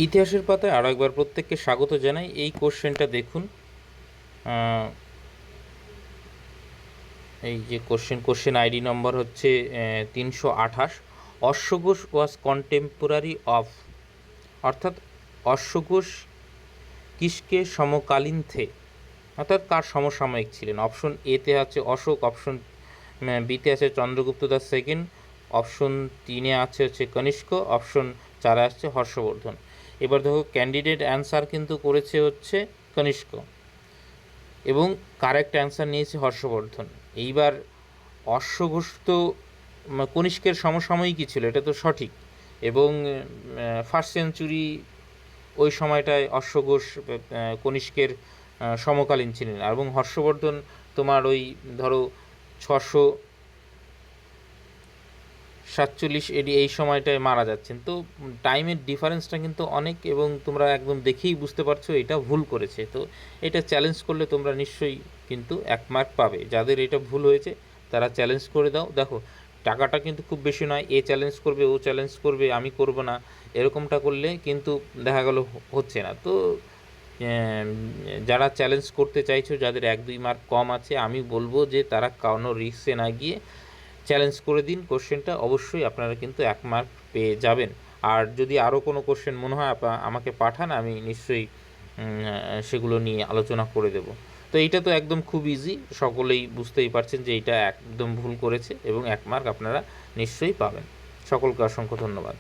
ইতিহাসের পাতায় আরও একবার প্রত্যেককে স্বাগত জানাই। এই কোশ্চেনটা দেখুন, এই যে কোশ্চেন আইডি নম্বর হচ্ছে 328। অশ্বঘোষ ওয়াজ কন্টেম্পোরারি অফ, অর্থাৎ অশ্বঘোষ কিসকে সমকালীন থে, অর্থাৎ কার সমসাময়িক ছিলেন। অপশন এতে আছে অশোক, অপশন বিতে আছে চন্দ্রগুপ্ত দ্য সেকেন্ড, অপশন 3-এ আছে হচ্ছে কনিষ্ক, অপশন 4-এ আসছে হর্ষবর্ধন। এবার দেখো ক্যান্ডিডেট অ্যান্সার কিন্তু করেছে হচ্ছে কনিষ্ক এবং কারেক্ট অ্যান্সার নিয়েছে হর্ষবর্ধন। এইবার অশ্বঘোষ তো কনিষ্কের সমসাময়িকই ছিল, এটা তো সঠিক, এবং ফার্স্ট সেঞ্চুরি ওই সময়টায় অশ্বঘোষ কনিষ্কের সমকালীন ছিলেন, এবং হর্ষবর্ধন তোমার ওই ধরো 647 এডি এই সময়টায় মারা যাচ্ছেন। তো টাইমের ডিফারেন্সটা কিন্তু অনেক, এবং তোমরা একদম দেখেই বুঝতে পারছো এটা ভুল করেছে। তো এটা চ্যালেঞ্জ করলে তোমরা নিশ্চয়ই কিন্তু 1 মার্ক পাবে। যাদের এটা ভুল হয়েছে তারা চ্যালেঞ্জ করে দাও। দেখো টাকাটা কিন্তু খুব বেশি নয়, এ চ্যালেঞ্জ করবে, ও চ্যালেঞ্জ করবে, আমি করব না, এরকমটা করলে কিন্তু দেখা গেল হচ্ছে না। তো যারা চ্যালেঞ্জ করতে চাইছো, যাদের 1-2 মার্ক কম আছে, আমি বলবো যে তারা কোনো রিস্কে না গিয়ে চ্যালেঞ্জ করে দিন কোশ্চেনটা, অবশ্যই আপনারা কিন্তু 1 মার্ক পেয়ে যাবেন। আর যদি আরও কোনো কোশ্চেন মনে হয় আমাকে পাঠান, আমি নিশ্চয়ই সেগুলো নিয়ে আলোচনা করে দেব। তো এইটা তো একদম খুব ইজি, সকলেই বুঝতেই পারছেন যে এইটা একদম ভুল করেছে, এবং 1 মার্ক আপনারা নিশ্চয়ই পাবেন। সকলকে অসংখ্য ধন্যবাদ।